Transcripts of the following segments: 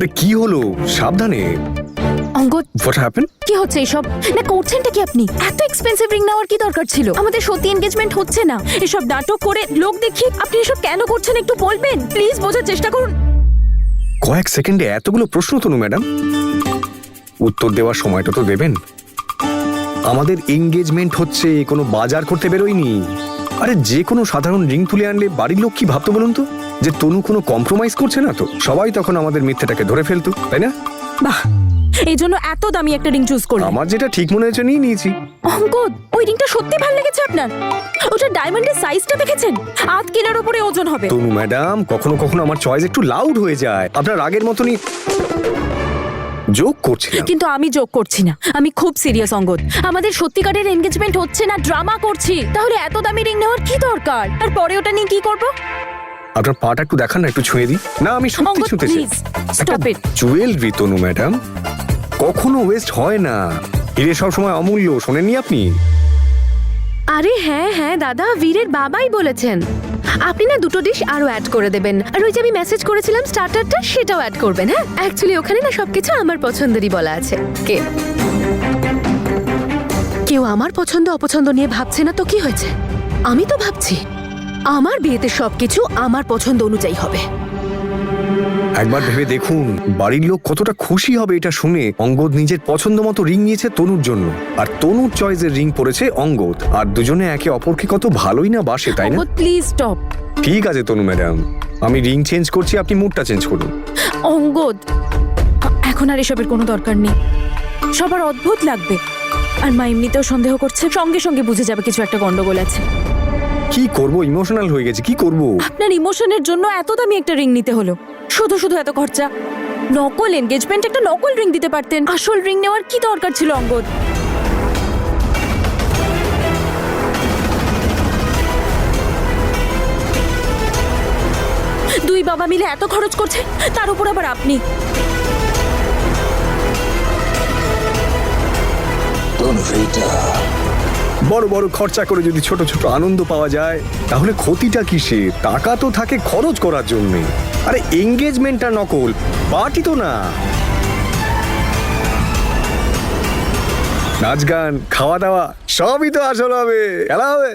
আরে কি হলো? সাবধানে। Angad, what happen? কি হচ্ছে এসব? না করছেনটা কি আপনি? এত এক্সপেন্সিভ রিং নেওয়ার কি দরকার ছিল? আমাদের সত্যি এনগেজমেন্ট হচ্ছে না, এসব নাটক করে লোক দেখি আপনি এসব কেন করছেন একটু বলবেন প্লিজ, বোঝার চেষ্টা করুন। কয়েক সেকেন্ডে এতগুলো প্রশ্ন তনু ম্যাডাম, উত্তর দেওয়ার সময়টা তো দেবেন। আমাদের এনগেজমেন্ট হচ্ছে, কোনো বাজার করতে বেরোয়নি। আরে যে কোনো সাধারণ রিং তুলে আনলে বাড়ির লোক কি ভাবতো বলুন তো? যে তনু কোনো কম্প্রোমাইজ করছে না তো? সবাই তখন আমাদের মিথ্যেটাকে ধরে ফেলতো, তাই না? বাহ, এই জন্য এত দামি একটা রিং চুজ করলাম। আমার যেটা ঠিক মনে হয়েছে নিয়ে নিয়েছি। অঙ্গদ, ওই রিংটা সত্যি ভালো লেগেছে আপনার? ওটা ডায়মন্ডের সাইজটা দেখেছেন? 8 কিলোর উপরে ওজন হবে। তনু ম্যাডাম, কখনো কখনো আমার চয়েস একটু লাউড হয়ে যায়। আপনার আগের মতনই জোক করছি। কিন্তু আমি জোক করছি না, আমি খুব সিরিয়াস অঙ্গদ। আমাদের সত্যিকারের এনগেজমেন্ট হচ্ছে না, ড্রামা করছি। তাহলে এত দামি রিং নেওয়ার কি দরকার? আর পরে ওটা নিয়ে কি করব? আপনার পাটা একটু দেখান না, একটু ছুঁয়ে দিই না। আমি সত্যি অঙ্গদ, ছুঁতে চাই। Please stop it. Jewellery Tanu madam কখনো ওয়েস্ট হয় না। হিরে সব সময় অমূল্য, শোনেননি আপনি? আরে হ্যাঁ হ্যাঁ দাদা, বীরের বাবাই বলেছেন আপনি না দুটো ডিশ আরো অ্যাড করে দেবেন। আর ওই যে আমি মেসেজ করেছিলাম স্টার্টারটা, সেটাও অ্যাড করবেন। হ্যাঁ, অ্যাকচুয়ালি ওখানে না সবকিছু আমার পছন্দেরই বলা আছে। কেউ আমার পছন্দ অপছন্দ নিয়ে ভাবছে না তো কি হয়েছে? আমি তো ভাবছি আমার বিয়েতে সবকিছু আমার পছন্দ অনুযায়ী হবে। একবার ভেবে দেখুন বাড়ির লোক কতটা খুশি হবে এটা শুনে। অঙ্গদ নিজের পছন্দ মতো রিং নিয়েছে তনুর জন্য, আর তনুর চয়েসের রিং পরেছে অঙ্গদ। আর দুজনে একে অপরকে কত ভালোই না বাসে, তাই না? Angad, please stop. ঠিক আছে তনু ম্যাডাম, আমি রিং চেঞ্জ করছি, আপনি মুডটা চেঞ্জ করুন। অঙ্গদ, এখন আর এসবের কোনো দরকার নেই। সবার অদ্ভুত লাগবে। আর মা এমনিতেও সন্দেহ করছে, সঙ্গে সঙ্গে বুঝে যাবে কিছু একটা গন্ডগোল আছে। কি করব, ইমোশনাল হয়ে গেছি, কি করব? আপনার ইমোশনের জন্য এত দামি একটা রিং নিতে হলো, শুধু শুধু এত খরচা। নকল এনগেজমেন্ট, একটা নকল রিং দিতে পারতেন। আসল রিং নেওয়ার কি দরকার ছিল অঙ্গদ? দুই বাবা মিলে এত খরচ করছে, তার উপর আবার আপনি। বড় বড় খরচা করে যদি ছোট ছোট আনন্দ পাওয়া যায়, তাহলে ক্ষতিটা কিসে? টাকা তো থাকে খরচ করার জন্য। আরে এঙ্গেজমেন্টটা নকল, পার্টি তো না। নাচ গান খাওয়া দাওয়া সবই তো আসল হবে, খেলা হবে।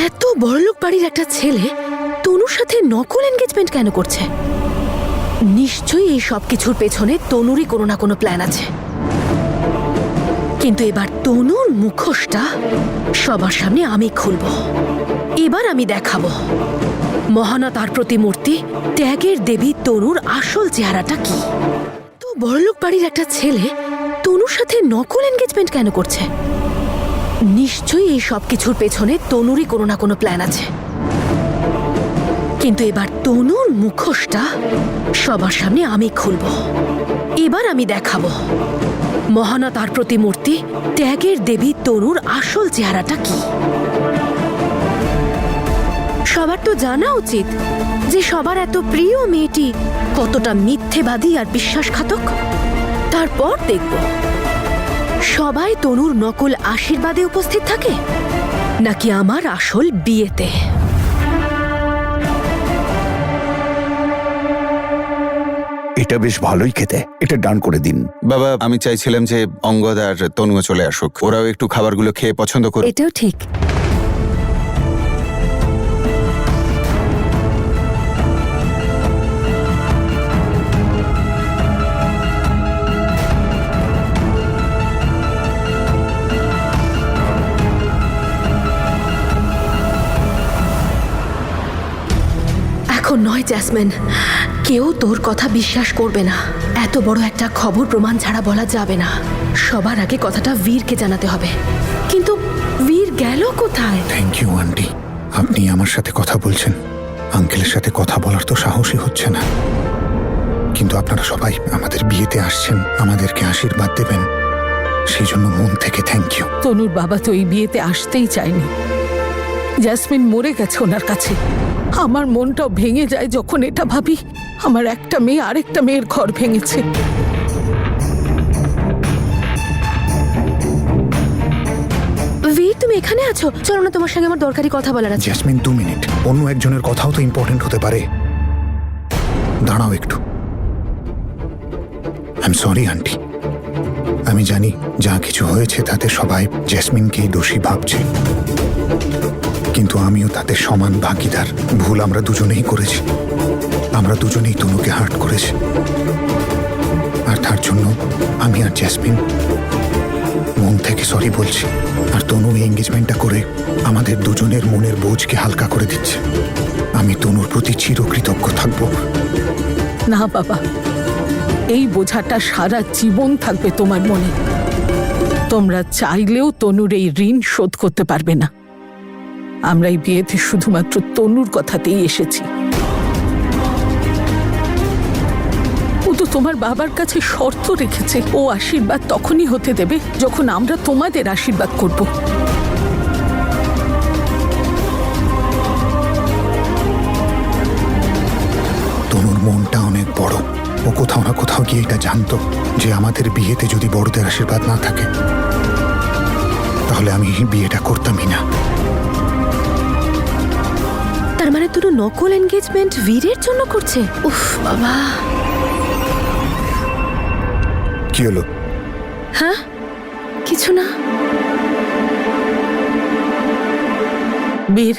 এত বড়লোক বাড়ির একটা ছেলে তনুর সাথে নকল এনগেজমেন্ট কেন করছে? নিশ্চয়ই এই সব কিছুর পেছনে তনুরই কোনো না কোনো প্ল্যান আছে। কিন্তু এবার তনুর মুখোশটা সবার সামনে আমি খুলব। এবার আমি দেখাবো মহানা তার প্রতিমূর্তি ত্যাগের দেবী তনুর আসল চেহারাটা কি। তো বড়লোক বাড়ির একটা ছেলে তনুর সাথে নকল এনগেজমেন্ট কেন করছে? নিশ্চয়ই এই সব কিছুর পেছনে তনুরই কোনো না কোনো প্ল্যান আছে। কিন্তু এবার তনুর মুখোশটা সবার সামনে আমি খুলব। এবার আমি দেখাবো মহানা তার প্রতিমূর্তি ত্যাগের দেবী তনুর আসল চেহারাটা কি। সবার তো জানা উচিত যে সবার এত প্রিয় মেয়েটি কতটা মিথ্যেবাদী আর বিশ্বাসঘাতক। তারপর দেখব সবাই তনুর নকল আশীর্বাদে উপস্থিত থাকে নাকি আমার আসল বিয়েতে। এটা বেশ ভালোই খেতে, এটা ডান করে দিন। বাবা, আমি চাইছিলাম যে অঙ্গদ আর তনুও চলে আসুক, ওরাও একটু খাবারগুলো খেয়ে পছন্দ করুক। এটাও ঠিক। এখন নয় জ্যাসমিন, কেউ তোর কথা বিশ্বাস করবে না। এত বড় একটা খবর প্রমাণ ছাড়া বলা যাবে না। সবার আগে কথাটা বীরকে জানাতে হবে। কিন্তু বীর গেল কোথায়? থ্যাংক ইউ আন্টি, আপনি আমার সাথে কথা বলছেন। আঙ্কেলের সাথে কথা বলার তো সাহসই হচ্ছে না। কিন্তু আপনারা সবাই আমাদের বিয়েতে আসছেন, আমাদেরকে আশীর্বাদ দেবেন, সেই জন্য মন থেকে থ্যাংক ইউ। তনুর বাবা তো এই বিয়েতে আসতেই চায়নি। জ্যাসমিন মরে গেছে ওনার কাছে। আমার মনটাও ভেঙে যায় যখন এটা ভাবি আমার একটা মেয়ে আরেকটা মেয়ের ঘর ভেঙেছে। বীর, তুমি এখানে আছো? চলো না, তোমার সঙ্গে আমার দরকারি কথা বলার আছে। Jasmine, 2 minute. অন্য একজনের কথাও তো ইম্পর্টেন্ট হতে পারে। দাঁড়াও একটু। I am sorry aunty. আমি জানি যা কিছু হয়েছে তাতে সবাই জেসমিনকেই দোষী ভাবছে, কিন্তু আমিও তাদের সমান ভাগিদার। ভুল আমরা দুজনেই করেছি। আমরা দুজনেই তনুকে হার্ট করেছি, আর তার জন্য আমি আর জেসমিন মন থেকে সরি বলছি। আর তনু এই এঙ্গেজমেন্টটা করে আমাদের দুজনের মনের বোঝকে হালকা করে দিচ্ছে। আমি তনুর প্রতি চিরকৃতজ্ঞ থাকবো। না বাবা, এই বোঝাটা সারা জীবন থাকবে তোমার মনে। তোমরা চাইলেও তনুর এই ঋণ শোধ করতে পারবে না। আমরা এই বিয়েতে শুধুমাত্র তনুর কথাতেই এসেছি। ও তো তোমার বাবার কাছে শর্ত রেখেছে, ও আশীর্বাদ তখনই হতে দেবে যখন আমরা তোমাদের আশীর্বাদ করব। তনুর মনটা অনেক বড়। ও কোথাও না কোথাও গিয়ে এটা জানতো যে আমাদের বিয়েতে যদি বড়দের আশীর্বাদ না থাকে তাহলে আমি এই বিয়েটা করতামই না। তার মানে তনু নকল এনগেজমেন্ট বীরের জন্য করছে? উফ বাবা। কি হলো? হ্যাঁ, কিছু না। বীর,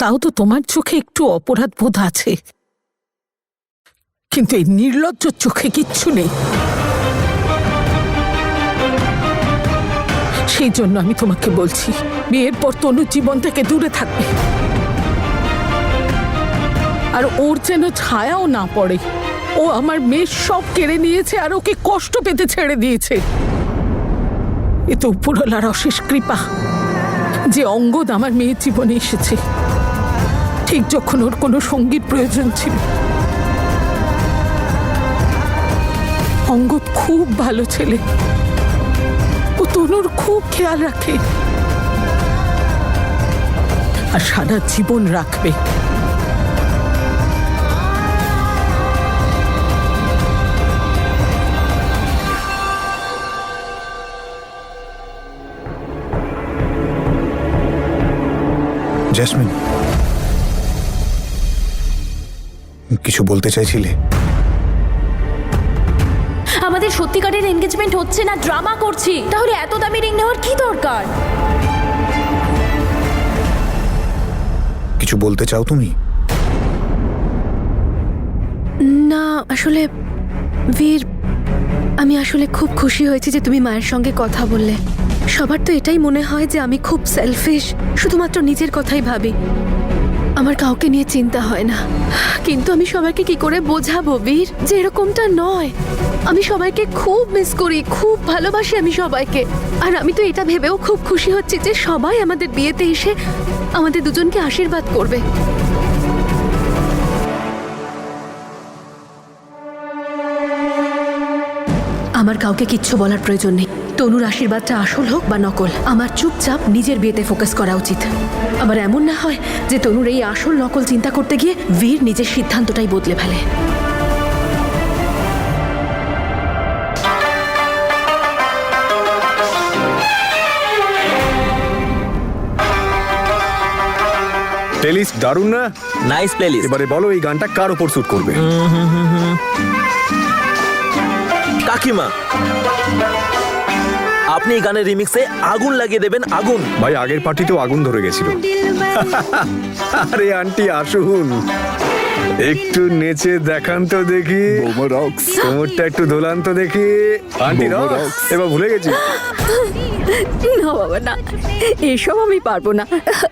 তাও তো তোমার চোখে একটু অপরাধ বোধ আছে, কিন্তু এই নির্লজ্জ চোখে কিচ্ছু নেই। সেই জন্য আমি তোমাকে বলছি, বিয়ের পর তনুর জীবন থেকে দূরে থাকবে, আর ওর যেন ছায়াও না পড়ে। ও আমার মেয়ের সব কেড়ে নিয়েছে আর ওকে কষ্ট পেতে ছেড়ে দিয়েছে। এ তো উপরওয়ালার অশেষ কৃপা যে অঙ্গদ আমার মেয়ের জীবনে এসেছে ঠিক যখন ওর কোনো সঙ্গীর প্রয়োজন ছিল। অঙ্গদ খুব ভালো ছেলে, ও তনুর খুব খেয়াল রাখে আর সারা জীবন রাখবে। জেসমিন, কিছু বলতে চাইছিলে? আমাদের সত্যিকারের এনগেজমেন্ট হচ্ছে না, ড্রামা করছি। তাহলে এত দামি রিং নেওয়ার কি দরকার? কিছু বলতে চাও তুমি? না আসলে বীর, আমি আসলে খুব খুশি হয়েছি যে তুমি মায়ের সঙ্গে কথা বললে। সবার তো এটাই মনে হয় যে আমি খুব সেলফিশ, শুধুমাত্র নিজের কথাই ভাবি, আমার কাউকে নিয়ে চিন্তা হয় না। কিন্তু আমি সবাইকে কি করে বোঝাবো বীর যে এরকমটা নয়? আমি সবাইকে খুব মিস করি, খুব ভালোবাসি আমি সবাইকে। আর আমি তো এটা ভেবেও খুব খুশি হচ্ছি যে সবাই আমাদের বিয়েতে এসে আমাদের দুজনকে আশীর্বাদ করবে। আমার কাউকে কিচ্ছু বলার প্রয়োজন নেই। তনুর আশীর্বাদটা আসল হোক বা নকল, আমার চুপচাপ নিজের বিয়েতে ফোকাস করা উচিত। আবার এমন না হয় যে তনুর এই আসল নকল চিন্তা করতে গিয়ে বীর নিজের সিদ্ধান্তটাই বদলে ফেলে। প্লেলিস্ট দারুণ না? Nice playlist. এবারে বলো এই গানটা কার উপর শুট করবে? কাকিমা, আপনি এই গানের রিমিক্সে আগুন লাগিয়ে দেবেন, আগুন। ভাই, আগের পার্টিতেও আগুন ধরে গেছিল। আরে আন্টি আসুন, একটু নেচে দেখান তো দেখি। কোমরটা একটু দোলান তো দেখি। আন্টি রক্স, এবার ভুলে গেছি। না বাবা না, এসব আমি পারবো না।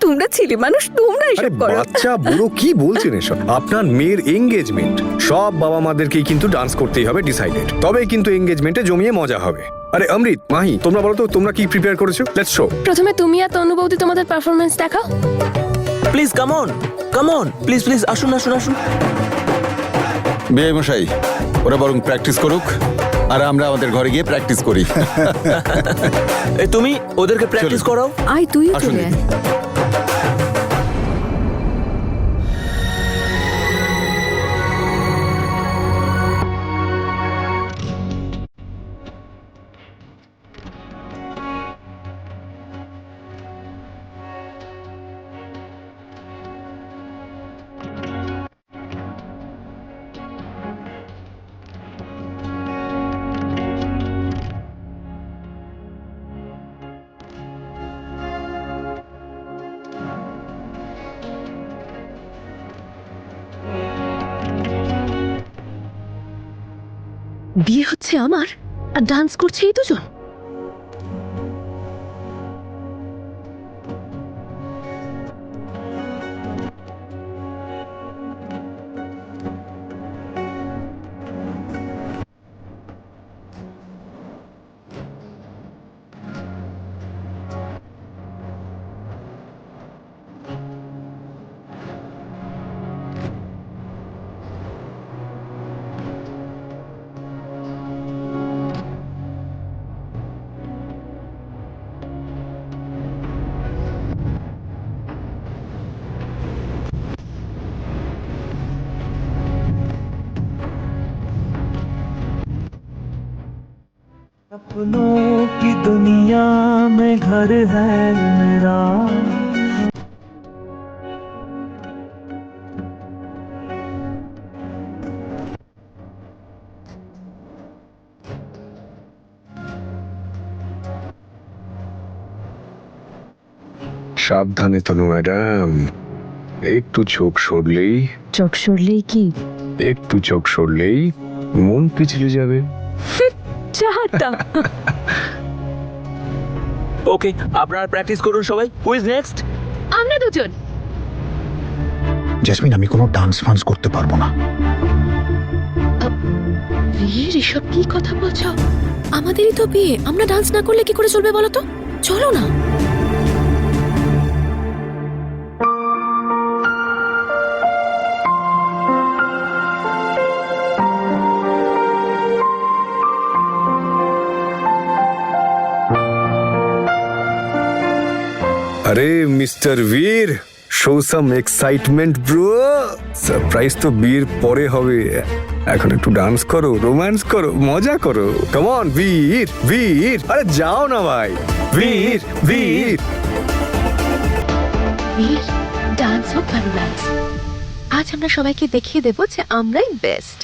তোমরা ছেলে মানুষ, তোমরা আরে এসব করো। বাচ্চা বুড়ো কি বলছেন এসব? আপনার মেয়ের এঙ্গেজমেন্ট, সব বাবা মাদেরকেই কিন্তু ডান্স করতেই হবে ডিসাইডেড, তবে কিন্তু এঙ্গেজমেন্টে জমিয়ে মজা হবে। আরে অমৃত, মাহি, তোমরা বলো তো তোমরা কি প্রিপেয়ার করেছো? Let's show. প্রথমে তুমি আর তনু বৌদি তোমাদের পারফরমেন্স দেখাও। Please come on, come on, please please আসুন আসুন আসুন। বিয়ে মশাই, ওরা বরং প্র্যাকটিস করুক আর আমরা আমাদের ঘরে গিয়ে প্র্যাকটিস করি। এই তুমি ওদেরকে প্র্যাকটিস করাও। আয় তুই আসুন চলে আয়। দিদি। বিয়ে হচ্ছে আমার আর ডান্স করছে এই দুজন। सपनों की दुनिया में घर है मेरा। সাবধানে তনু ম্যাডাম, একটু চোখ সরলেই চোখ সরলেই কি? একটু চোখ সরলেই মন পিছলে যাবে। চাহাটা ওকে, আপনারা প্র্যাকটিস করুন সবাই। Who is next? আমরা দুজন। জেসমিন, আমি কোনো ডান্স ফান্স করতে পারবো না। বিয়ের এসব কি কথা বলছো? আমাদেরই তো বিয়ে, আমরা ডান্স না করলে কি করে চলবে বলো তো? চলো না। আরে মিস্টার বীর, শো সাম এক্সাইটমেন্ট ব্রো। সারপ্রাইজ তো বিয়ের পরে হবে, এখন একটু ডান্স করো, রোম্যান্স করো, মজা করো। কাম অন বীর, বীর, আরে যাও না ভাই। বীর, বীর। বীর, ডান্স হোক ভালো ডান্স। আজ আমরা সবাইকে দেখিয়ে দেবো যে আমরাই বেস্ট।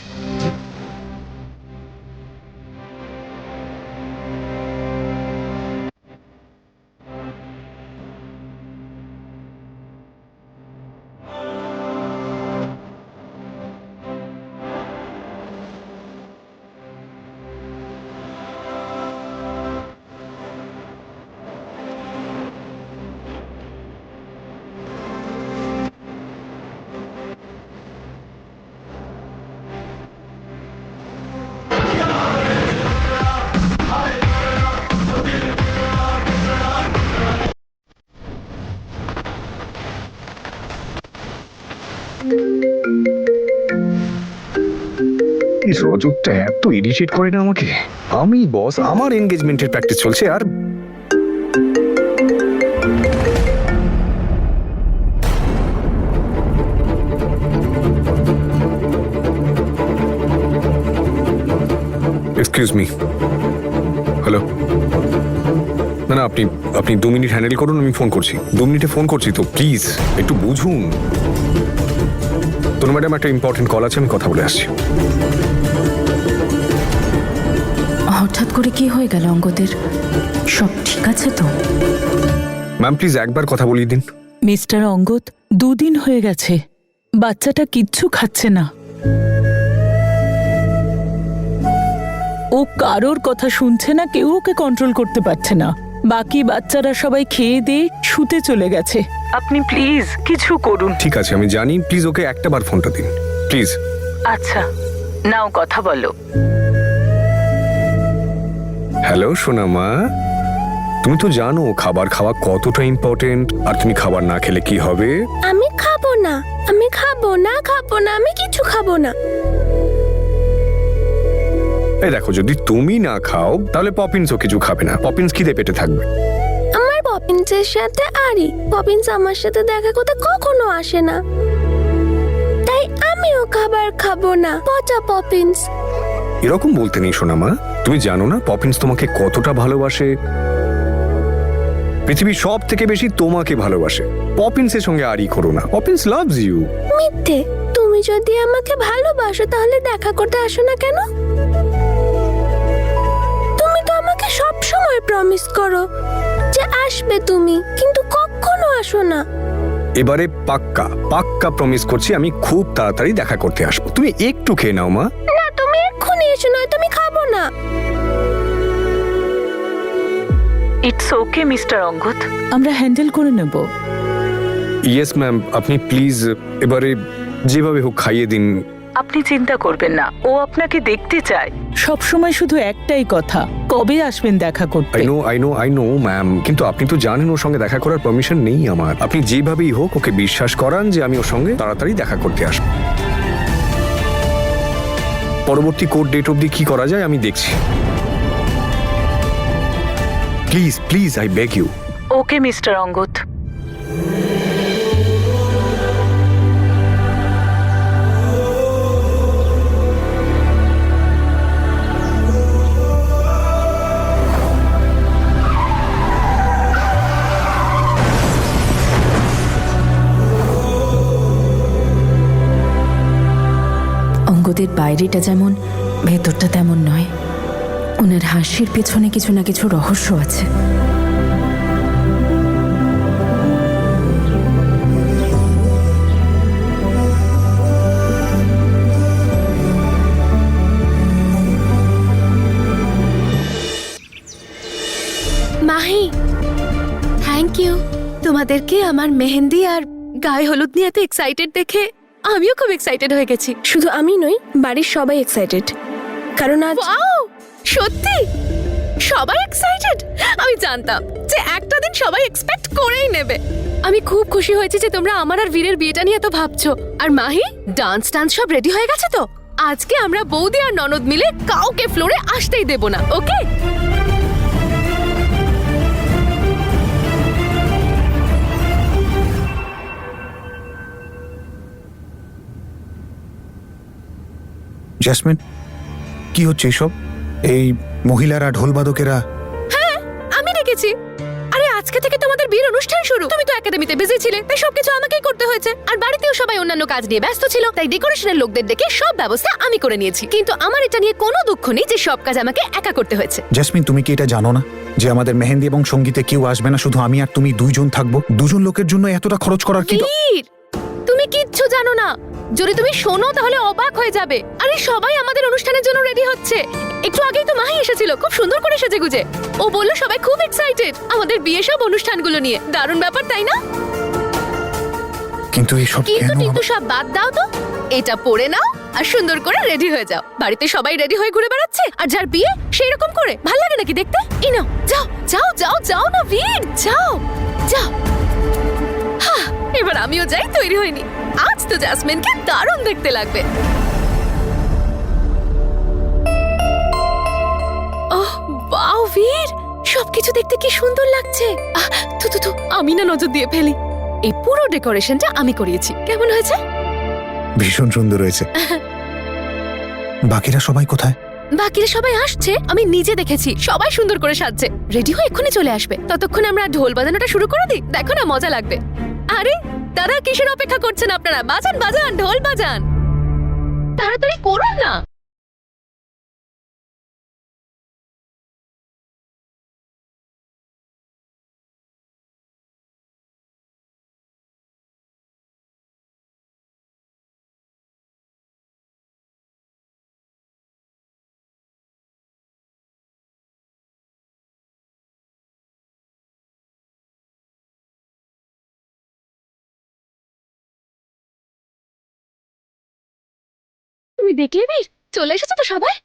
এই রজতটা এত ইরিটেট করে না আমাকে। আমি বস, আমার এনগেজমেন্টের প্র্যাকটিস চলছে আর এক্সকিউজ মি। হ্যালো, না না, আপনি আপনি 2 মিনিট হ্যান্ডেল করুন, আমি ফোন করছি। 2 মিনিটে ফোন করছি তো, প্লিজ একটু বুঝুন। তোর ম্যাডাম, একটা ইম্পর্টেন্ট কল আছে, আমি কথা বলে আসছি। হঠাৎ করে কি হয়ে গেল অঙ্গদের? সব ঠিক আছে তো? ম্যাম প্লিজ একবার কথা বলিয়ে দিন। মিস্টার অঙ্গদ, 2 দিন হয়ে গেছে, বাচ্চাটা কিচ্ছু খাচ্ছে না। ও কারোর কথা শুনছে না, কেউ ওকে কন্ট্রোল করতে পারছে না। বাকি বাচ্চারা সবাই খেয়ে দিয়ে শুতে চলে গেছে। আপনি প্লিজ কিছু করুন। ঠিক আছে, আমি জানি, প্লিজ ওকে একটাবার ফোনটা দিন প্লিজ। আচ্ছা, নাও কথা বলো। হ্যালো সোনা মা, তুমি তো জানো খাবার খাওয়া কতটা ইম্পর্টেন্ট, আর তুমি খাবার না খেলে কি হবে? আমি খাবো না, আমি খাবো না, খাবো না, আমি কিছু খাবো না। এই দেখো, যদি তুমি না খাও তাহলে পপিন্সও কিছু খাবে না। পপিন্স খিদে পেটে থাকবে। আমার পপিন্সের সাথে আরি, পপিন্স আমার সাথে দেখা করতে কখনো আসে না, তাই আমিও খাবার খাবো না। পচা পপিন্স। এরকম বলতে নেই সোনা মা, তুমি জানো না পপিন্স তোমাকে কতটা ভালোবাসে। পৃথিবীর সব থেকে বেশি তোমাকে ভালোবাসে। পপিন্সের সঙ্গে আরি করো না, পপিন্স লাভস ইউ। মিথ্যে। তুমি যদি আমাকে ভালোবাসো তাহলে দেখা করতে আসো না কেন? তুমি তো আমাকে সব সময় প্রমিস করো যে আসবে তুমি, কিন্তু কখনো আসো না। এবারে পাক্কা পাক্কা প্রমিস করছি, আমি খুব তাড়াতাড়ি দেখা করতে আসবো। তুমি একটু খেয়ে নাও মা। না, তুমি এক্ষুনি কিছু নয়, তুমি খাবো না। ইটস ওকে মিস্টার অঙ্গদ, আমরা হ্যান্ডেল করে নেব। ইয়েস ম্যাম, আপনি প্লিজ এবারে যেভাবে হোক খাইয়ে দিন। আপনি চিন্তা করবেন না, ও আপনাকে দেখতে চায়। সব সময় শুধু একটাই কথা, কবে আসবেন দেখা করতে? আই নো ম্যাম, কিন্তু আপনি তো জানেন ওর সঙ্গে দেখা করার পারমিশন নেই আমার। আপনি যেভাবেই হোক ওকে বিশ্বাস করান যে আমি ওর সঙ্গে তাড়াতাড়ি দেখা করতে আসবো। পরবর্তী কোর্ট ডেট অবধি কি করা যায় আমি দেখছি। Please please I beg you. Okay mister Angad. অঙ্গদের বাইরেটা যেমন ভেতরটা তেমন নয়। ওনার হাসির পেছনে কিছু না কিছু রহস্য আছে। Mahi, thank you. তোমাদেরকে আমার মেহেন্দি আর গায়ে হলুদ নিয়ে এত এক্সাইটেড দেখে আমিও খুব এক্সাইটেড হয়ে গেছি। শুধু আমি নই, বাড়ির সবাই এক্সাইটেড, কারণ আজ ওয়াও, সত্যি সবাই এক্সাইটেড। আমি জানতাম যে একটা দিন সবাই এক্সপেক্ট করেই নেবে। আমি খুব খুশি হয়েছি যে তোমরা আমার আর বীরের বিয়েটা নিয়ে এত ভাবছো। আর মাহি, ডান্স সব রেডি হয়ে গেছে তো? আজকে আমরা বৌদি আর ননদ মিলে কাউকে ফ্লোরে আসতেই দেব না, ওকে? জ্যাসমিন, কি হচ্ছে এসব? এই মহিলারা, ঢোলবাদকেরা? আমি রেখেছি। আরে আজকে থেকে তোমাদের বিয়ের অনুষ্ঠান শুরু। তুমি তো একাডেমিতে বিজি ছিলে, তাই সবকিছু আমাকেই করতে হয়েছে। আর বাড়িতেও সবাই অন্যান্য কাজ নিয়ে ব্যস্ত ছিল, তাই ডেকোরেশনের লোকদের ডেকে সব ব্যবস্থা আমি করে নিয়েছি। কিন্তু আমার এটা নিয়ে কোনো দুঃখ নেই যে সব কাজ আমাকে একা করতে হয়েছে। জ্যাসমিন, তুমি কি এটা জানো না যে আমাদের মেহেন্দি এবং সঙ্গীতে কেউ আসবে না, শুধু আমি আর তুমি দুইজন থাকবো? দুজন লোকের জন্য এতটা খরচ করার কি? বীর, তুমি কিচ্ছু জানো না। যদি তুমি শোনো তাহলে অবাক হয়ে যাবে। আরে সবাই আমাদের অনুষ্ঠানের জন্য রেডি হচ্ছে। একটু আগেই তো মাহি এসেছিল, খুব সুন্দর করে সেজে গুজে। ও বলল সবাই খুব এক্সাইটেড আমাদের বিয়ে সব অনুষ্ঠানগুলো নিয়ে। দারুণ ব্যাপার, তাই না? কিন্তু এসব কিন্তু কেন? কিন্তু সব বাদ দাও তো, এটা পরে নাও আর সুন্দর করে রেডি হয়ে যাও। বাড়িতে সবাই রেডি হয়ে ঘুরে বেড়াচ্ছে, আর যার বিয়ে সেই রকম করে ভাল লাগে নাকি দেখতে? এই নাও, যাও যাও যাও যাও না বীর, যাও যাও। এবার আমিও যাই, তৈরি হইনি। আজ তো জ্যাসমিনকে দারুণ দেখতে লাগবে। ওহ বাও বীর, সবকিছু দেখতে কি সুন্দর লাগছে। তু আমি না নজর দিয়ে ফেলি। এই পুরো ডেকোরেশনটা আমি করিয়েছি। কেমন হয়েছে? ভীষণ সুন্দর হয়েছে। বাকিরা সবাই কোথায়? বাকিরা সবাই আসছে, আমি নিজে দেখেছি। সবাই সুন্দর করে সাজছে, রেডি হয়ে এক্ষুনি চলে আসবে। ততক্ষণ আমরা ঢোল বাজানোটা শুরু করে দিই, দেখো না মজা লাগবে। আরে দাদা, কিসের অপেক্ষা করছেন আপনারা? বাজান বাজান, ঢোল বাজান, তাড়াতাড়ি করুন না। তুমি দেখলে বীর, চলে এসেছো তো সবাই।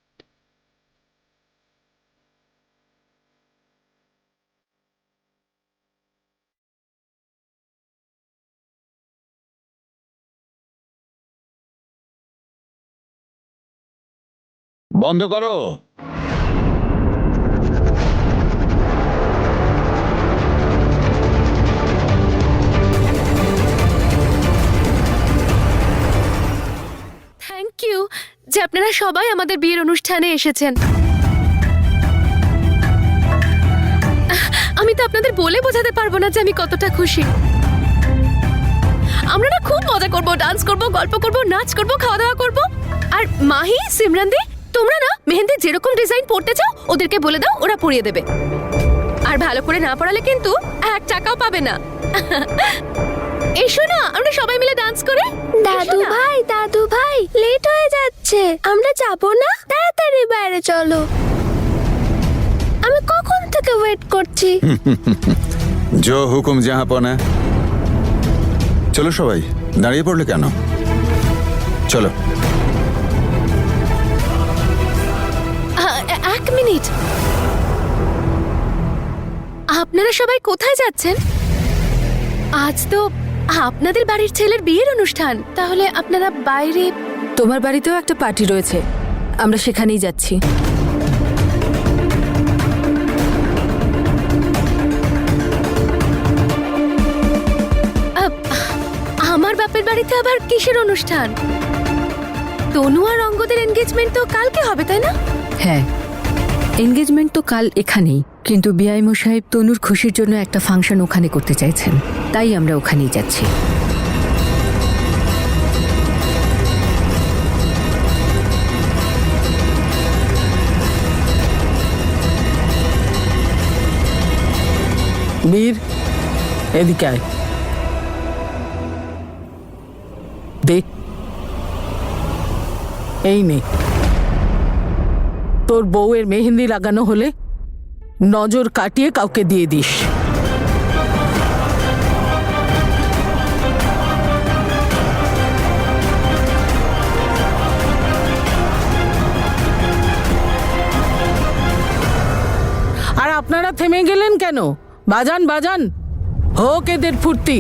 বন্ধ করো। থ্যাংক ইউ যে আপনারা সবাই আমাদের বিয়ের অনুষ্ঠানে এসেছেন। আমি তো আপনাদের বলে বোঝাতে পারবো না যে আমি কতটা খুশি। আমরা না খুব মজা করব, ডান্স করব, গল্প করব, নাচ করব, খাওয়া দাওয়া করব। আর মাহি, সিমরান দি, তোমরা না মেহেন্দি যেরকম ডিজাইন পড়তে চাও ওদেরকে বলে দাও, ওরা পরিয়ে দেবে। আর ভালো করে না পড়ালে কিন্তু 1 টাকাও পাবে না। এসো না আমরা সবাই মিলে ডান্স করে। দাদু ভাই লেট হয়ে যাচ্ছে, আমরা যাব না? তাড়াতাড়ি বাইরে চলো, আমি কখন থেকে ওয়েট করছি। জো হুকুম জাহাপনা। চলো সবাই, দাঁড়িয়ে পড়লে কেন? চলো। এক মিনিট, আপনারা সবাই কোথায় যাচ্ছেন? আজ তো আপনাদের বাড়ির ছেলের বিয়ের অনুষ্ঠান, তাহলে আপনারা বাইরে। তোমার বাড়িতেও একটা পার্টি রয়েছে, আমরা সেখানেই যাচ্ছি। আমার বাপের বাড়িতে আবার কিসের অনুষ্ঠান? তনু আর অঙ্গদের এনগেজমেন্ট তো কালকে হবে, তাই না? হ্যাঁ, এনগেজমেন্ট তো কাল এখানেই, কিন্তু বিআই মশাই তনুর খুশির জন্য একটা ফাংশন ওখানে করতে চাইছেন, তাই আমরা ওখানেই যাচ্ছি। বীর, এদিকে আয়। দেখ, এই নে, তোর বউয়ের মেহেন্দি লাগানো হলে নজর কাটিয়ে কাউকে দিয়ে দিস। আর আপনারা থেমে গেলেন কেন? বাজান বাজান, হোক এদের ফুর্তি।